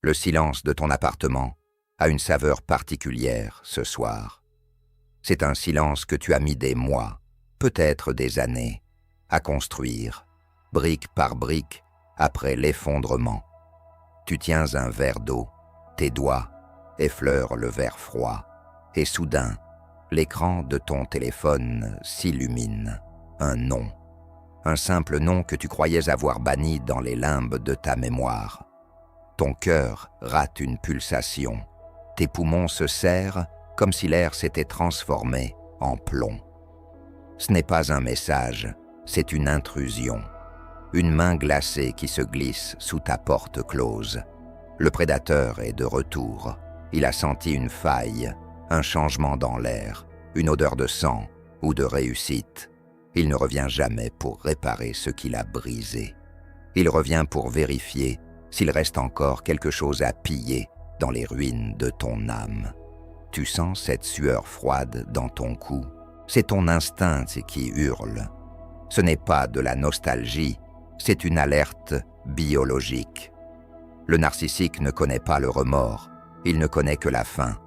Le silence de ton appartement a une saveur particulière ce soir. C'est un silence que tu as mis des mois, peut-être des années, à construire, brique par brique, après l'effondrement. Tu tiens un verre d'eau, tes doigts effleurent le verre froid, et soudain, l'écran de ton téléphone s'illumine. Un nom. Un simple nom que tu croyais avoir banni dans les limbes de ta mémoire. Ton cœur rate une pulsation. Tes poumons se serrent comme si l'air s'était transformé en plomb. Ce n'est pas un message, c'est une intrusion. Une main glacée qui se glisse sous ta porte close. Le prédateur est de retour. Il a senti une faille, un changement dans l'air, une odeur de sang ou de réussite. Il ne revient jamais pour réparer ce qu'il a brisé. Il revient pour vérifier s'il reste encore quelque chose à piller dans les ruines de ton âme. Tu sens cette sueur froide dans ton cou. C'est ton instinct qui hurle. Ce n'est pas de la nostalgie, c'est une alerte biologique. Le narcissique ne connaît pas le remords, il ne connaît que la faim.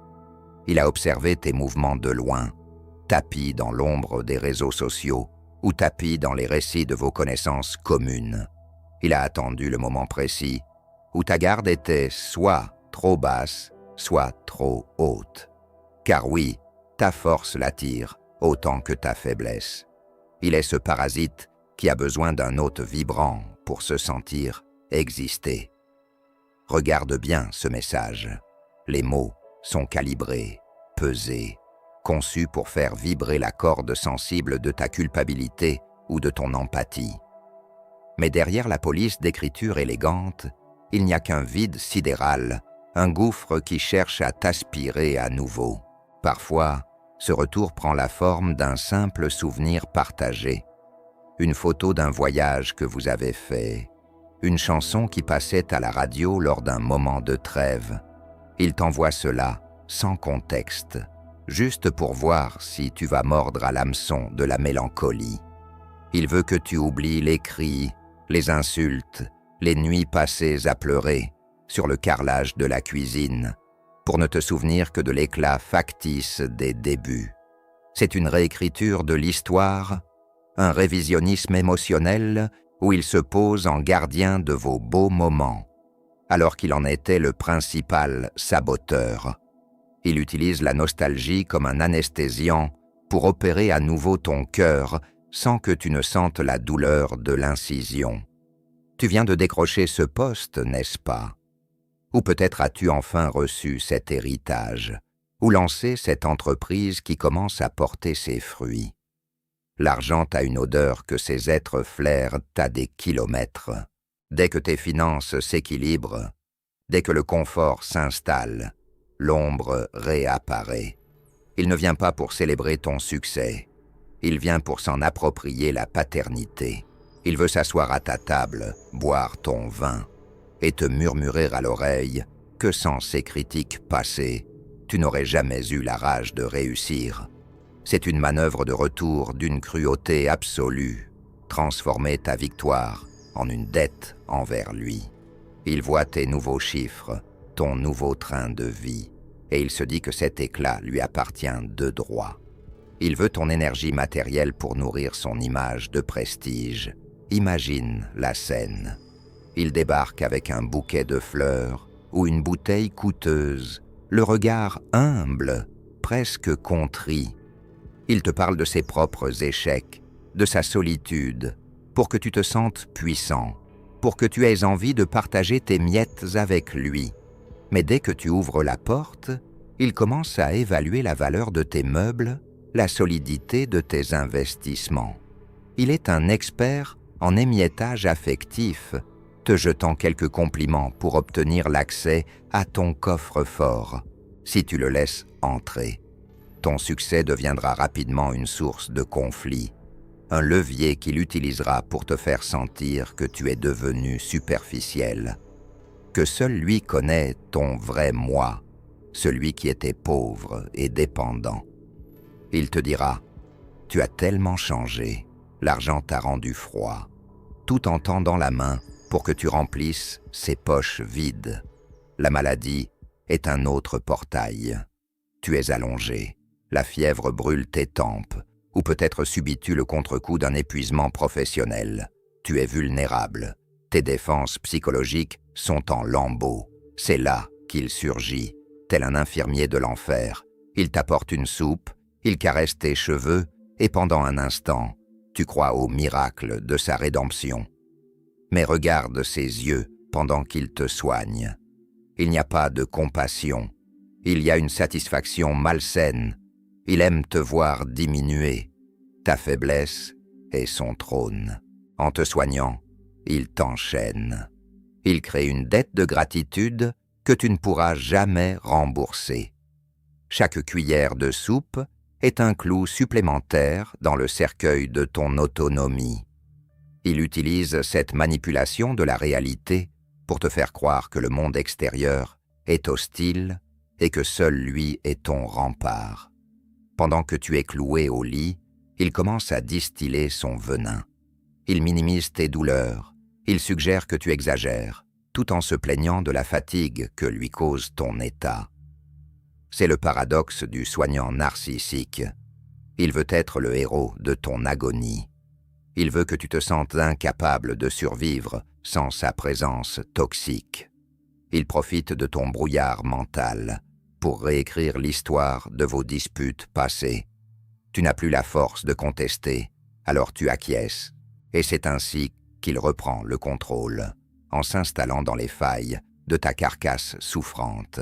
Il a observé tes mouvements de loin, tapis dans l'ombre des réseaux sociaux ou tapis dans les récits de vos connaissances communes. Il a attendu le moment précis où ta garde était soit trop basse, soit trop haute. Car oui, ta force l'attire autant que ta faiblesse. Il est ce parasite qui a besoin d'un hôte vibrant pour se sentir exister. Regarde bien ce message. Les mots sont calibrés, pesés, conçus pour faire vibrer la corde sensible de ta culpabilité ou de ton empathie. Mais derrière la police d'écriture élégante, il n'y a qu'un vide sidéral, un gouffre qui cherche à t'aspirer à nouveau. Parfois, ce retour prend la forme d'un simple souvenir partagé. Une photo d'un voyage que vous avez fait, une chanson qui passait à la radio lors d'un moment de trêve. Il t'envoie cela sans contexte, juste pour voir si tu vas mordre à l'hameçon de la mélancolie. Il veut que tu oublies les cris, les insultes, les nuits passées à pleurer sur le carrelage de la cuisine, pour ne te souvenir que de l'éclat factice des débuts. C'est une réécriture de l'histoire, un révisionnisme émotionnel où il se pose en gardien de vos beaux moments, alors qu'il en était le principal saboteur. Il utilise la nostalgie comme un anesthésiant pour opérer à nouveau ton cœur sans que tu ne sentes la douleur de l'incision. Tu viens de décrocher ce poste, n'est-ce pas? Ou peut-être as-tu enfin reçu cet héritage, ou lancé cette entreprise qui commence à porter ses fruits. L'argent a une odeur que ces êtres flairent à des kilomètres. Dès que tes finances s'équilibrent, dès que le confort s'installe, l'ombre réapparaît. Il ne vient pas pour célébrer ton succès, il vient pour s'en approprier la paternité. Il veut s'asseoir à ta table, boire ton vin, et te murmurer à l'oreille que sans ces critiques passées, tu n'aurais jamais eu la rage de réussir. C'est une manœuvre de retour d'une cruauté absolue, transformer ta victoire en une dette envers lui. Il voit tes nouveaux chiffres, ton nouveau train de vie, et il se dit que cet éclat lui appartient de droit. Il veut ton énergie matérielle pour nourrir son image de prestige. Imagine la scène. Il débarque avec un bouquet de fleurs ou une bouteille coûteuse, le regard humble, presque contrit. Il te parle de ses propres échecs, de sa solitude, pour que tu te sentes puissant, pour que tu aies envie de partager tes miettes avec lui. Mais dès que tu ouvres la porte, il commence à évaluer la valeur de tes meubles, la solidité de tes investissements. Il est un expert en émiettage affectif, te jetant quelques compliments pour obtenir l'accès à ton coffre-fort. Si tu le laisses entrer, ton succès deviendra rapidement une source de conflit, un levier qu'il utilisera pour te faire sentir que tu es devenu superficiel, que seul lui connaît ton vrai moi, celui qui était pauvre et dépendant. Il te dira « Tu as tellement changé, l'argent t'a rendu froid », tout en tendant la main pour que tu remplisses ses poches vides. La maladie est un autre portail. Tu es allongé, la fièvre brûle tes tempes, ou peut-être subis-tu le contre-coup d'un épuisement professionnel. Tu es vulnérable, tes défenses psychologiques sont en lambeaux. C'est là qu'il surgit, tel un infirmier de l'enfer. Il t'apporte une soupe, il caresse tes cheveux, et pendant un instant, tu crois au miracle de sa rédemption. Mais regarde ses yeux pendant qu'il te soigne. Il n'y a pas de compassion, il y a une satisfaction malsaine. Il aime te voir diminuer. Ta faiblesse est son trône. En te soignant, il t'enchaîne. Il crée une dette de gratitude que tu ne pourras jamais rembourser. Chaque cuillère de soupe est un clou supplémentaire dans le cercueil de ton autonomie. Il utilise cette manipulation de la réalité pour te faire croire que le monde extérieur est hostile et que seul lui est ton rempart. Pendant que tu es cloué au lit, il commence à distiller son venin. Il minimise tes douleurs, il suggère que tu exagères, tout en se plaignant de la fatigue que lui cause ton état. C'est le paradoxe du soignant narcissique. Il veut être le héros de ton agonie. Il veut que tu te sentes incapable de survivre sans sa présence toxique. Il profite de ton brouillard mental pour réécrire l'histoire de vos disputes passées. Tu n'as plus la force de contester, alors tu acquiesces, et c'est ainsi qu'il reprend le contrôle, en s'installant dans les failles de ta carcasse souffrante.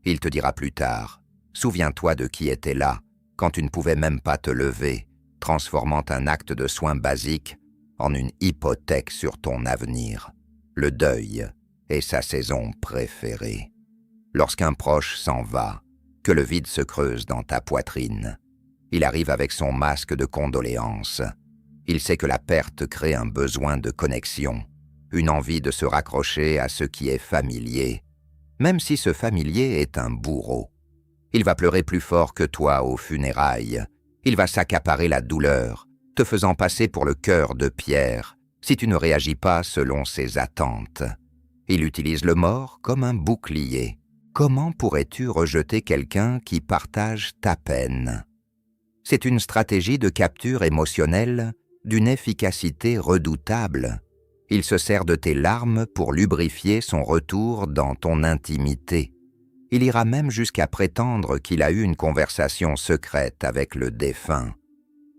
Il te dira plus tard, souviens-toi de qui était là, quand tu ne pouvais même pas te lever, transformant un acte de soins basique en une hypothèque sur ton avenir. Le deuil est sa saison préférée. Lorsqu'un proche s'en va, que le vide se creuse dans ta poitrine, il arrive avec son masque de condoléances. Il sait que la perte crée un besoin de connexion, une envie de se raccrocher à ce qui est familier, même si ce familier est un bourreau. Il va pleurer plus fort que toi aux funérailles. Il va s'accaparer la douleur, te faisant passer pour le cœur de pierre, si tu ne réagis pas selon ses attentes. Il utilise le mort comme un bouclier. Comment pourrais-tu rejeter quelqu'un qui partage ta peine? C'est une stratégie de capture émotionnelle d'une efficacité redoutable. Il se sert de tes larmes pour lubrifier son retour dans ton intimité. Il ira même jusqu'à prétendre qu'il a eu une conversation secrète avec le défunt,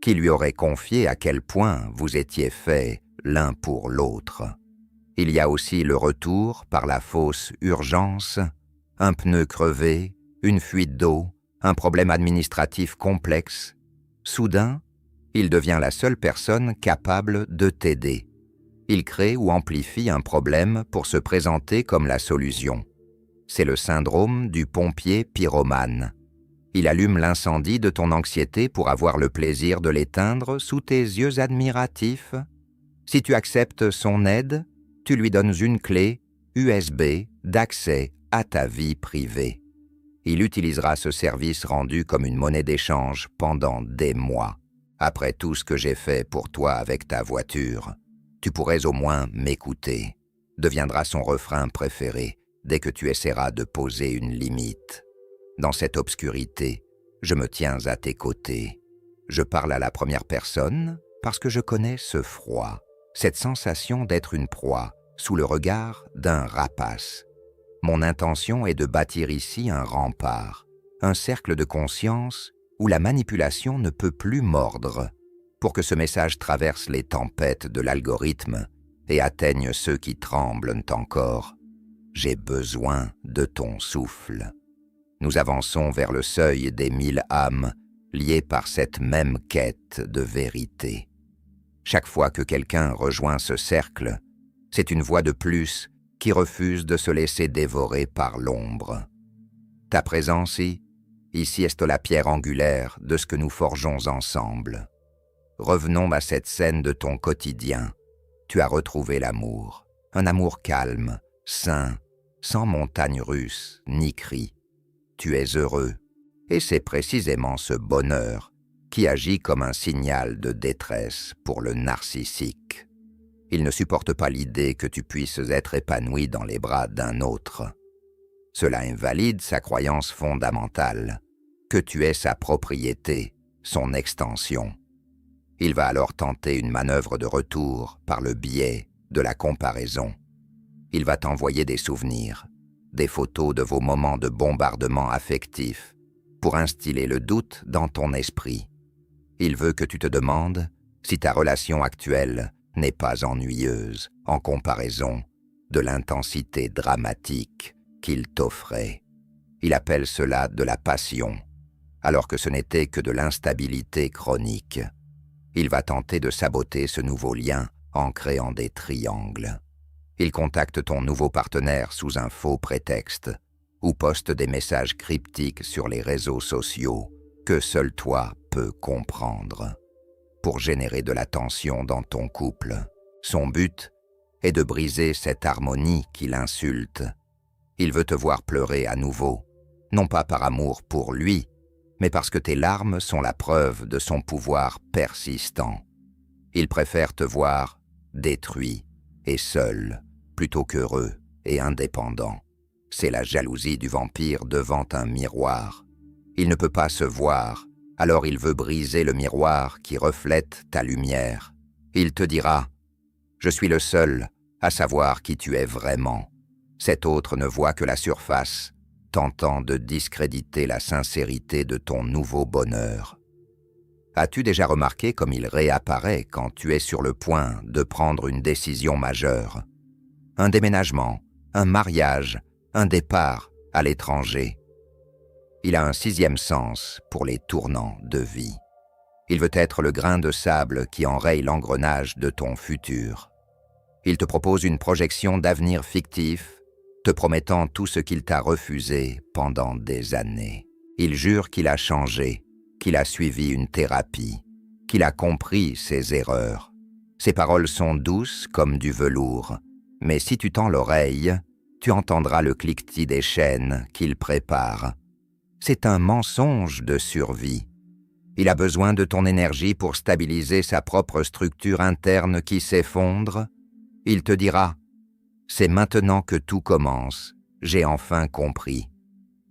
qui lui aurait confié à quel point vous étiez faits l'un pour l'autre. Il y a aussi le retour par la fausse urgence, un pneu crevé, une fuite d'eau, un problème administratif complexe. Soudain, il devient la seule personne capable de t'aider. Il crée ou amplifie un problème pour se présenter comme la solution. C'est le syndrome du pompier pyromane. Il allume l'incendie de ton anxiété pour avoir le plaisir de l'éteindre sous tes yeux admiratifs. Si tu acceptes son aide, tu lui donnes une clé USB d'accès à ta vie privée. Il utilisera ce service rendu comme une monnaie d'échange pendant des mois. Après tout ce que j'ai fait pour toi avec ta voiture, tu pourrais au moins m'écouter, deviendra son refrain préféré dès que tu essaieras de poser une limite. Dans cette obscurité, je me tiens à tes côtés. Je parle à la première personne parce que je connais ce froid, cette sensation d'être une proie sous le regard d'un rapace. Mon intention est de bâtir ici un rempart, un cercle de conscience où la manipulation ne peut plus mordre, pour que ce message traverse les tempêtes de l'algorithme et atteigne ceux qui tremblent encore. J'ai besoin de ton souffle. Nous avançons vers le seuil des 1000 âmes, liées par cette même quête de vérité. Chaque fois que quelqu'un rejoint ce cercle, c'est une voix de plus qui refuse de se laisser dévorer par l'ombre. Ta présence ici est la pierre angulaire de ce que nous forgeons ensemble. Revenons à cette scène de ton quotidien. Tu as retrouvé l'amour, un amour calme, sain, sans montagnes russes ni cris. Tu es heureux, et c'est précisément ce bonheur qui agit comme un signal de détresse pour le narcissique. Il ne supporte pas l'idée que tu puisses être épanoui dans les bras d'un autre. Cela invalide sa croyance fondamentale, que tu es sa propriété, son extension. Il va alors tenter une manœuvre de retour par le biais de la comparaison. Il va t'envoyer des souvenirs, des photos de vos moments de bombardement affectif, pour instiller le doute dans ton esprit. Il veut que tu te demandes si ta relation actuelle n'est pas ennuyeuse en comparaison de l'intensité dramatique qu'il t'offrait. Il appelle cela de la passion, alors que ce n'était que de l'instabilité chronique. Il va tenter de saboter ce nouveau lien en créant des triangles. Il contacte ton nouveau partenaire sous un faux prétexte ou poste des messages cryptiques sur les réseaux sociaux que seul toi peux comprendre pour générer de la tension dans ton couple. Son but est de briser cette harmonie qui l'insulte. Il veut te voir pleurer à nouveau, non pas par amour pour lui, mais parce que tes larmes sont la preuve de son pouvoir persistant. Il préfère te voir détruit et seul, plutôt qu'heureux et indépendant. C'est la jalousie du vampire devant un miroir. Il ne peut pas se voir, alors il veut briser le miroir qui reflète ta lumière. Il te dira « Je suis le seul à savoir qui tu es vraiment. Cet autre ne voit que la surface, tentant de discréditer la sincérité de ton nouveau bonheur. » As-tu déjà remarqué comme il réapparaît quand tu es sur le point de prendre une décision majeure? Un déménagement, un mariage, un départ à l'étranger. Il a un sixième sens pour les tournants de vie. Il veut être le grain de sable qui enraye l'engrenage de ton futur. Il te propose une projection d'avenir fictif, te promettant tout ce qu'il t'a refusé pendant des années. Il jure qu'il a changé, qu'il a suivi une thérapie, qu'il a compris ses erreurs. Ses paroles sont douces comme du velours, mais si tu tends l'oreille, tu entendras le cliquetis des chaînes qu'il prépare. C'est un mensonge de survie. Il a besoin de ton énergie pour stabiliser sa propre structure interne qui s'effondre. Il te dira « C'est maintenant que tout commence, j'ai enfin compris. »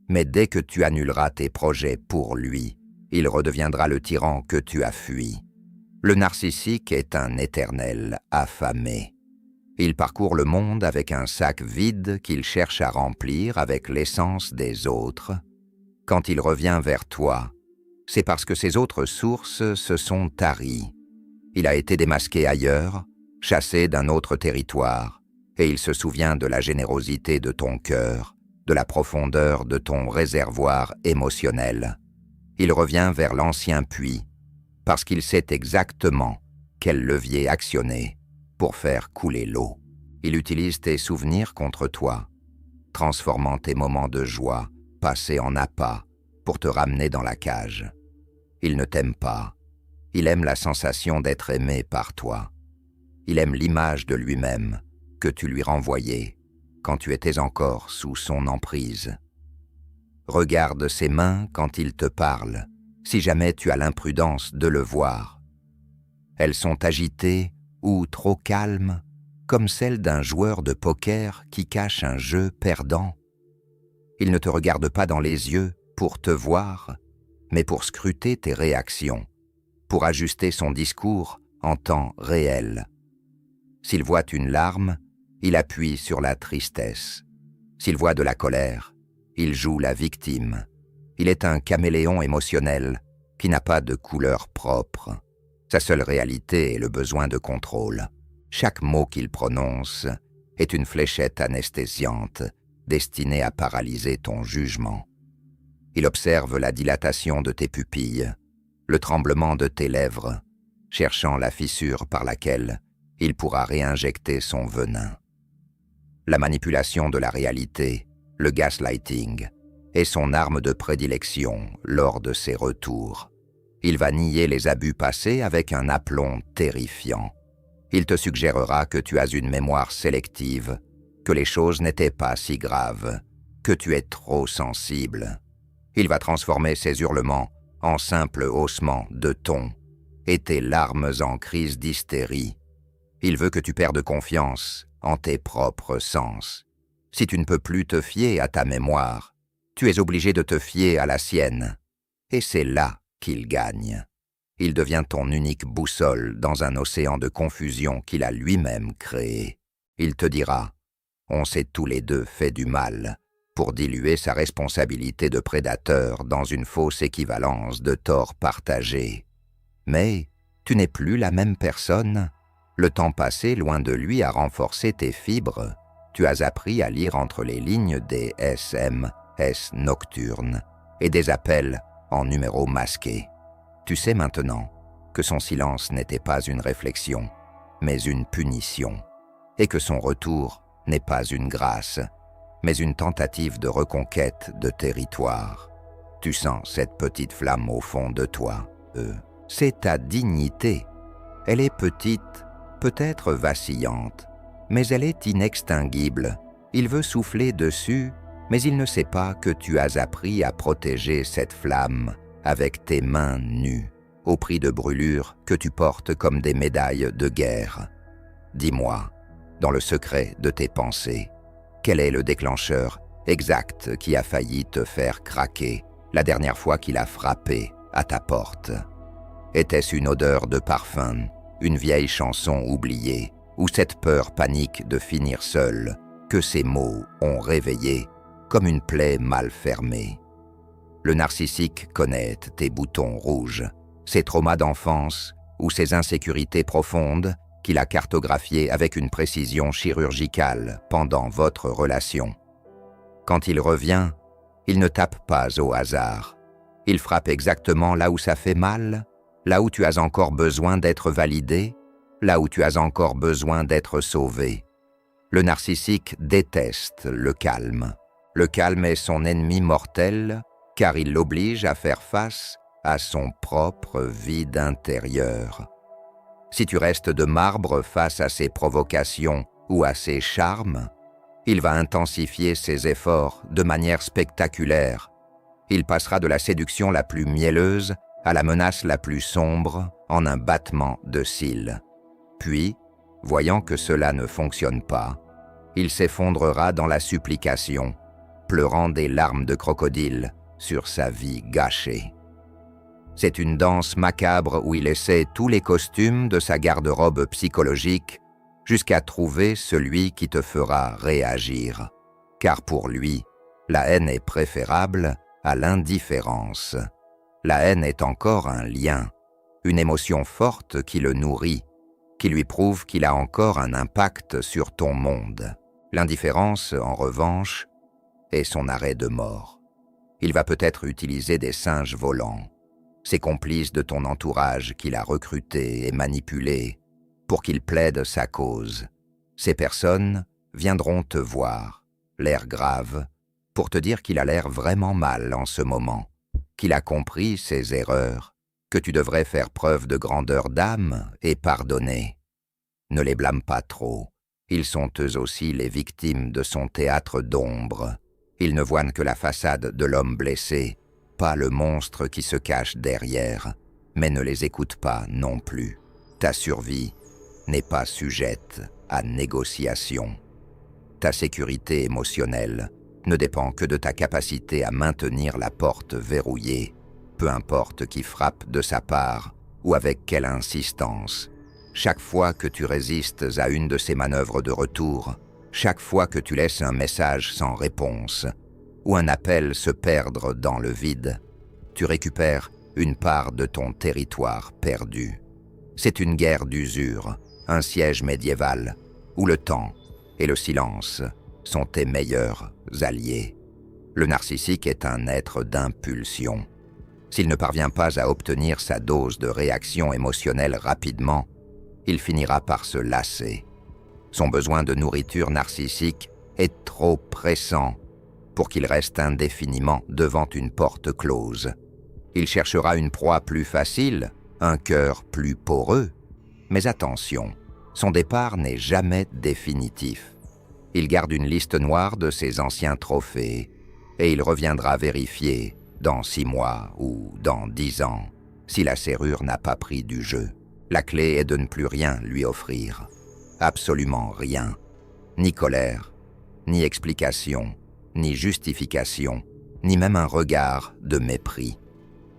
Mais dès que tu annuleras tes projets pour lui, il redeviendra le tyran que tu as fui. Le narcissique est un éternel affamé. Il parcourt le monde avec un sac vide qu'il cherche à remplir avec l'essence des autres. Quand il revient vers toi, c'est parce que ses autres sources se sont taries. Il a été démasqué ailleurs, chassé d'un autre territoire, et il se souvient de la générosité de ton cœur, de la profondeur de ton réservoir émotionnel. Il revient vers l'ancien puits, parce qu'il sait exactement quel levier actionner pour faire couler l'eau. Il utilise tes souvenirs contre toi, transformant tes moments de joie passés en appât pour te ramener dans la cage. Il ne t'aime pas, il aime la sensation d'être aimé par toi. Il aime l'image de lui-même que tu lui renvoyais quand tu étais encore sous son emprise. Regarde ses mains quand il te parle, si jamais tu as l'imprudence de le voir. Elles sont agitées ou trop calmes, comme celles d'un joueur de poker qui cache un jeu perdant. Il ne te regarde pas dans les yeux pour te voir, mais pour scruter tes réactions, pour ajuster son discours en temps réel. S'il voit une larme, il appuie sur la tristesse. S'il voit de la colère, il joue la victime. Il est un caméléon émotionnel qui n'a pas de couleur propre. Sa seule réalité est le besoin de contrôle. Chaque mot qu'il prononce est une fléchette anesthésiante destinée à paralyser ton jugement. Il observe la dilatation de tes pupilles, le tremblement de tes lèvres, cherchant la fissure par laquelle il pourra réinjecter son venin. La manipulation de la réalité, le gaslighting, est son arme de prédilection lors de ses retours. Il va nier les abus passés avec un aplomb terrifiant. Il te suggérera que tu as une mémoire sélective, que les choses n'étaient pas si graves, que tu es trop sensible. Il va transformer ses hurlements en simples haussements de ton et tes larmes en crises d'hystérie. Il veut que tu perdes confiance en tes propres sens. Si tu ne peux plus te fier à ta mémoire, tu es obligé de te fier à la sienne. Et c'est là qu'il gagne. Il devient ton unique boussole dans un océan de confusion qu'il a lui-même créé. Il te dira « On s'est tous les deux fait du mal » pour diluer sa responsabilité de prédateur dans une fausse équivalence de tort partagé. Mais tu n'es plus la même personne. Le temps passé loin de lui a renforcé tes fibres. Tu as appris à lire entre les lignes des SMS nocturnes et des appels en numéros masqués. Tu sais maintenant que son silence n'était pas une réflexion, mais une punition, et que son retour n'est pas une grâce, mais une tentative de reconquête de territoire. Tu sens cette petite flamme au fond de toi. C'est ta dignité. Elle est petite, peut-être vacillante, mais elle est inextinguible. Il veut souffler dessus, mais il ne sait pas que tu as appris à protéger cette flamme avec tes mains nues, au prix de brûlures que tu portes comme des médailles de guerre. Dis-moi, dans le secret de tes pensées, quel est le déclencheur exact qui a failli te faire craquer la dernière fois qu'il a frappé à ta porte? Était-ce une odeur de parfum, une vieille chanson oubliée, ou cette peur panique de finir seul que ces mots ont réveillé comme une plaie mal fermée? Le narcissique connaît tes boutons rouges, ses traumas d'enfance ou ses insécurités profondes qu'il a cartographiées avec une précision chirurgicale pendant votre relation. Quand il revient, il ne tape pas au hasard. Il frappe exactement là où ça fait mal, là où tu as encore besoin d'être validé, là où tu as encore besoin d'être sauvé. Le narcissique déteste le calme. Le calme est son ennemi mortel car il l'oblige à faire face à son propre vide intérieur. Si tu restes de marbre face à ses provocations ou à ses charmes, il va intensifier ses efforts de manière spectaculaire. Il passera de la séduction la plus mielleuse à la menace la plus sombre en un battement de cils. Puis, voyant que cela ne fonctionne pas, il s'effondrera dans la supplication, pleurant des larmes de crocodile sur sa vie gâchée. C'est une danse macabre où il essaie tous les costumes de sa garde-robe psychologique jusqu'à trouver celui qui te fera réagir. Car pour lui, la haine est préférable à l'indifférence. La haine est encore un lien, une émotion forte qui le nourrit, qui lui prouve qu'il a encore un impact sur ton monde. L'indifférence, en revanche, est son arrêt de mort. Il va peut-être utiliser des singes volants, ces complices de ton entourage qu'il a recrutés et manipulés pour qu'ils plaident sa cause. Ces personnes viendront te voir, l'air grave, pour te dire qu'il a l'air vraiment mal en ce moment, qu'il a compris ses erreurs, que tu devrais faire preuve de grandeur d'âme et pardonner. Ne les blâme pas trop, ils sont eux aussi les victimes de son théâtre d'ombre. Ils ne voient que la façade de l'homme blessé, pas le monstre qui se cache derrière, mais ne les écoute pas non plus. Ta survie n'est pas sujette à négociation. Ta sécurité émotionnelle ne dépend que de ta capacité à maintenir la porte verrouillée, peu importe qui frappe de sa part ou avec quelle insistance. Chaque fois que tu résistes à une de ces manœuvres de retour, chaque fois que tu laisses un message sans réponse, ou un appel se perdre dans le vide, tu récupères une part de ton territoire perdu. C'est une guerre d'usure, un siège médiéval, où le temps et le silence sont tes meilleurs alliés. Le narcissique est un être d'impulsion. S'il ne parvient pas à obtenir sa dose de réaction émotionnelle rapidement, il finira par se lasser. Son besoin de nourriture narcissique est trop pressant pour qu'il reste indéfiniment devant une porte close. Il cherchera une proie plus facile, un cœur plus poreux. Mais attention, son départ n'est jamais définitif. Il garde une liste noire de ses anciens trophées et il reviendra vérifier dans 6 mois ou dans 10 ans si la serrure n'a pas pris du jeu. La clé est de ne plus rien lui offrir. Absolument rien. Ni colère, ni explication, ni justification, ni même un regard de mépris.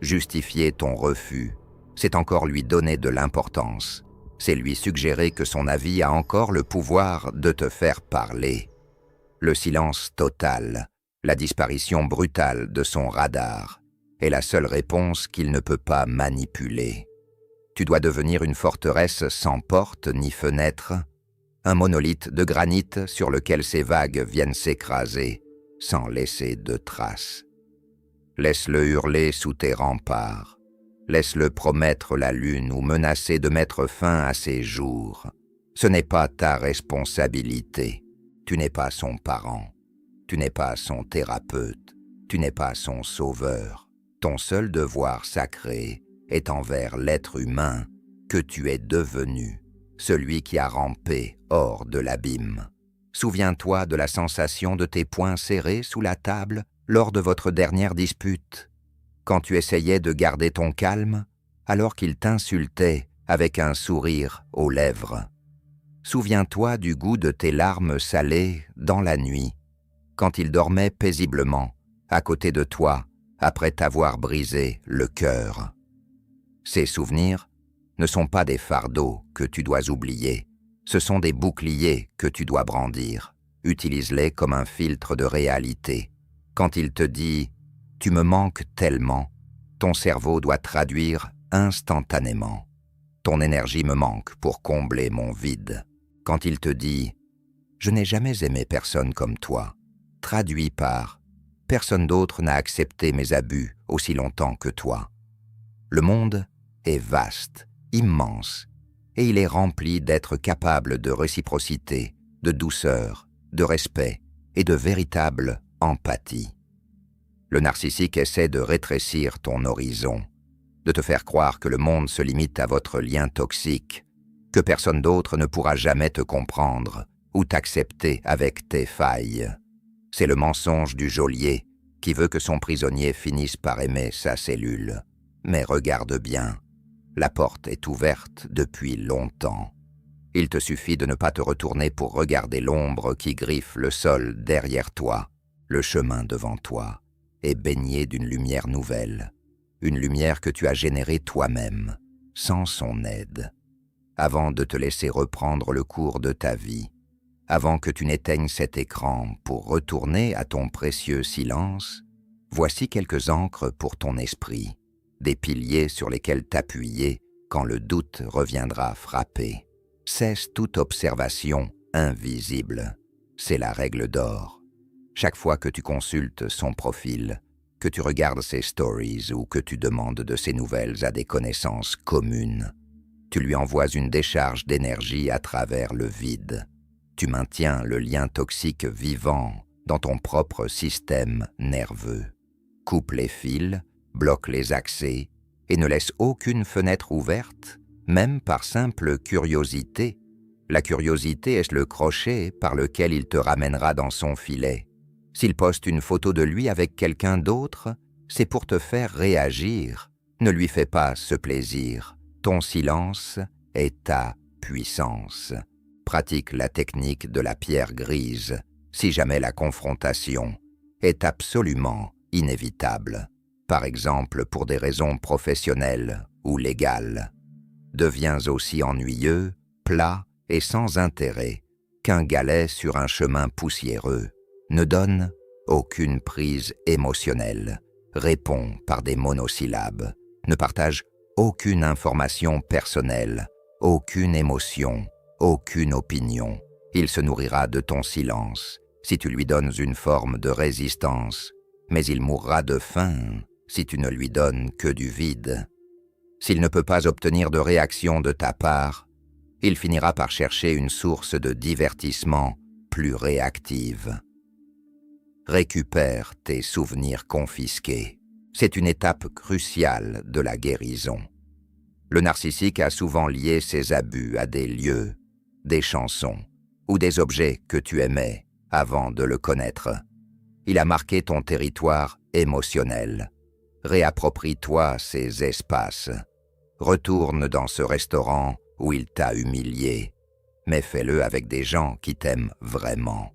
Justifier ton refus, c'est encore lui donner de l'importance. C'est lui suggérer que son avis a encore le pouvoir de te faire parler. Le silence total, la disparition brutale de son radar, est la seule réponse qu'il ne peut pas manipuler. Tu dois devenir une forteresse sans porte ni fenêtre, un monolithe de granit sur lequel ces vagues viennent s'écraser sans laisser de traces. Laisse-le hurler sous tes remparts. Laisse-le promettre la lune ou menacer de mettre fin à ses jours. Ce n'est pas ta responsabilité. Tu n'es pas son parent. Tu n'es pas son thérapeute. Tu n'es pas son sauveur. Ton seul devoir sacré est envers l'être humain que tu es devenu, celui qui a rampé hors de l'abîme. Souviens-toi de la sensation de tes poings serrés sous la table lors de votre dernière dispute, quand tu essayais de garder ton calme alors qu'il t'insultait avec un sourire aux lèvres. Souviens-toi du goût de tes larmes salées dans la nuit, quand il dormait paisiblement à côté de toi après t'avoir brisé le cœur. Ces souvenirs ne sont pas des fardeaux que tu dois oublier, ce sont des boucliers que tu dois brandir. Utilise-les comme un filtre de réalité. Quand il te dit « tu me manques tellement », ton cerveau doit traduire instantanément « ton énergie me manque pour combler mon vide ». Quand il te dit « je n'ai jamais aimé personne comme toi », traduis par « personne d'autre n'a accepté mes abus aussi longtemps que toi ». Le monde est vaste, immense, et il est rempli d'êtres capables de réciprocité, de douceur, de respect et de véritable empathie. Le narcissique essaie de rétrécir ton horizon, de te faire croire que le monde se limite à votre lien toxique, que personne d'autre ne pourra jamais te comprendre ou t'accepter avec tes failles. C'est le mensonge du geôlier qui veut que son prisonnier finisse par aimer sa cellule. Mais regarde bien, la porte est ouverte depuis longtemps. Il te suffit de ne pas te retourner pour regarder l'ombre qui griffe le sol derrière toi. Le chemin devant toi est baigné d'une lumière nouvelle, une lumière que tu as générée toi-même, sans son aide. Avant de te laisser reprendre le cours de ta vie, avant que tu n'éteignes cet écran pour retourner à ton précieux silence, voici quelques ancres pour ton esprit, des piliers sur lesquels t'appuyer quand le doute reviendra frapper. Cesse toute observation invisible. C'est la règle d'or. Chaque fois que tu consultes son profil, que tu regardes ses stories ou que tu demandes de ses nouvelles à des connaissances communes, tu lui envoies une décharge d'énergie à travers le vide. Tu maintiens le lien toxique vivant dans ton propre système nerveux. Coupe les fils, bloque les accès et ne laisse aucune fenêtre ouverte, même par simple curiosité. La curiosité est le crochet par lequel il te ramènera dans son filet. S'il poste une photo de lui avec quelqu'un d'autre, c'est pour te faire réagir. Ne lui fais pas ce plaisir. Ton silence est ta puissance. Pratique la technique de la pierre grise, si jamais la confrontation est absolument inévitable. Par exemple pour des raisons professionnelles ou légales. Deviens aussi ennuyeux, plat et sans intérêt qu'un galet sur un chemin poussiéreux. Ne donne aucune prise émotionnelle, réponds par des monosyllabes, ne partage aucune information personnelle, aucune émotion, aucune opinion. Il se nourrira de ton silence si tu lui donnes une forme de résistance, mais il mourra de faim si tu ne lui donnes que du vide. S'il ne peut pas obtenir de réaction de ta part, il finira par chercher une source de divertissement plus réactive. Récupère tes souvenirs confisqués. C'est une étape cruciale de la guérison. Le narcissique a souvent lié ses abus à des lieux, des chansons ou des objets que tu aimais avant de le connaître. Il a marqué ton territoire émotionnel. Réapproprie-toi ces espaces. Retourne dans ce restaurant où il t'a humilié, mais fais-le avec des gens qui t'aiment vraiment.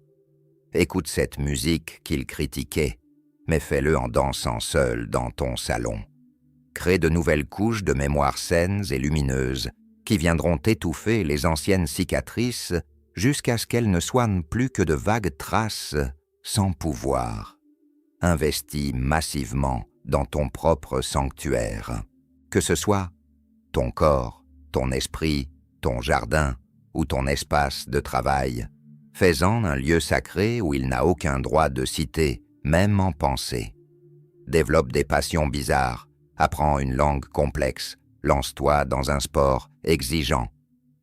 Écoute cette musique qu'il critiquait, mais fais-le en dansant seul dans ton salon. Crée de nouvelles couches de mémoire saines et lumineuses qui viendront étouffer les anciennes cicatrices jusqu'à ce qu'elles ne soient plus que de vagues traces sans pouvoir. Investis massivement dans ton propre sanctuaire, que ce soit ton corps, ton esprit, ton jardin ou ton espace de travail. Fais-en un lieu sacré où il n'a aucun droit de citer, même en pensée. Développe des passions bizarres, apprends une langue complexe, lance-toi dans un sport exigeant.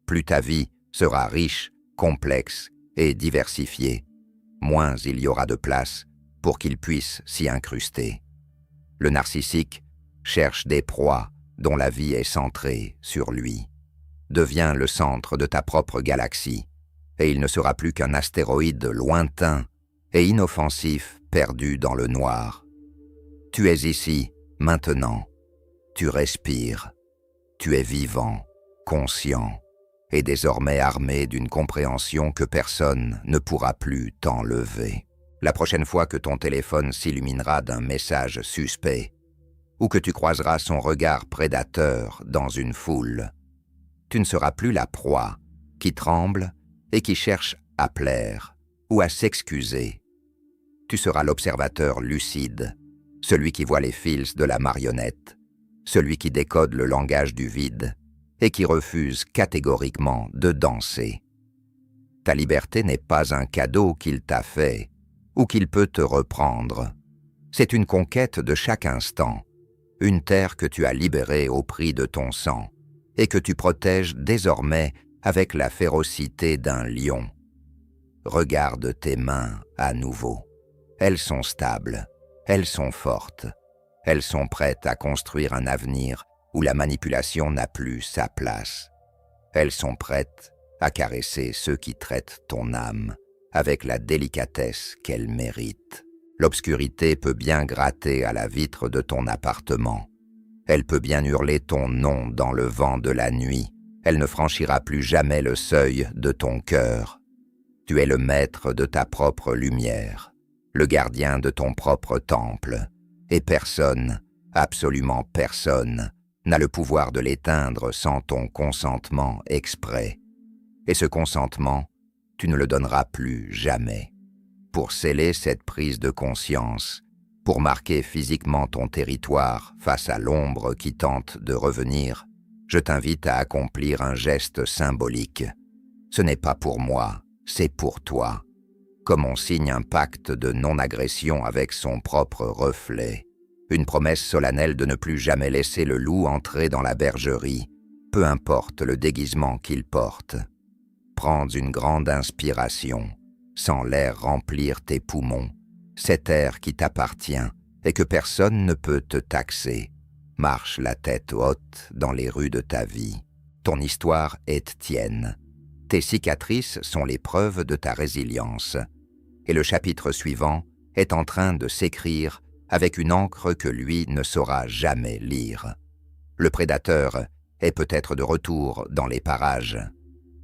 Plus ta vie sera riche, complexe et diversifiée, moins il y aura de place pour qu'il puisse s'y incruster. Le narcissique cherche des proies dont la vie est centrée sur lui. Deviens le centre de ta propre galaxie, et il ne sera plus qu'un astéroïde lointain et inoffensif perdu dans le noir. Tu es ici, maintenant. Tu respires. Tu es vivant, conscient, et désormais armé d'une compréhension que personne ne pourra plus t'enlever. La prochaine fois que ton téléphone s'illuminera d'un message suspect, ou que tu croiseras son regard prédateur dans une foule, tu ne seras plus la proie qui tremble et qui cherche à plaire ou à s'excuser. Tu seras l'observateur lucide, celui qui voit les fils de la marionnette, celui qui décode le langage du vide et qui refuse catégoriquement de danser. Ta liberté n'est pas un cadeau qu'il t'a fait ou qu'il peut te reprendre. C'est une conquête de chaque instant, une terre que tu as libérée au prix de ton sang et que tu protèges désormais avec la férocité d'un lion. Regarde tes mains à nouveau. Elles sont stables, elles sont fortes, elles sont prêtes à construire un avenir où la manipulation n'a plus sa place. Elles sont prêtes à caresser ceux qui traitent ton âme avec la délicatesse qu'elle mérite. L'obscurité peut bien gratter à la vitre de ton appartement. Elle peut bien hurler ton nom dans le vent de la nuit. Elle ne franchira plus jamais le seuil de ton cœur. Tu es le maître de ta propre lumière, le gardien de ton propre temple, et personne, absolument personne, n'a le pouvoir de l'éteindre sans ton consentement exprès. Et ce consentement, tu ne le donneras plus jamais. Pour sceller cette prise de conscience, pour marquer physiquement ton territoire face à l'ombre qui tente de revenir, je t'invite à accomplir un geste symbolique. Ce n'est pas pour moi, c'est pour toi. Comme on signe un pacte de non-agression avec son propre reflet. Une promesse solennelle de ne plus jamais laisser le loup entrer dans la bergerie, peu importe le déguisement qu'il porte. Prends une grande inspiration, sens l'air remplir tes poumons, cet air qui t'appartient et que personne ne peut te taxer. Marche la tête haute dans les rues de ta vie. Ton histoire est tienne. Tes cicatrices sont les preuves de ta résilience. Et le chapitre suivant est en train de s'écrire avec une encre que lui ne saura jamais lire. Le prédateur est peut-être de retour dans les parages,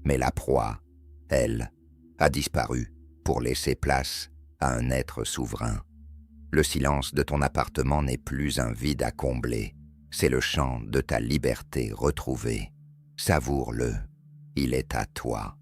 mais la proie, elle, a disparu pour laisser place à un être souverain. Le silence de ton appartement n'est plus un vide à combler, c'est le chant de ta liberté retrouvée. Savoure-le, il est à toi.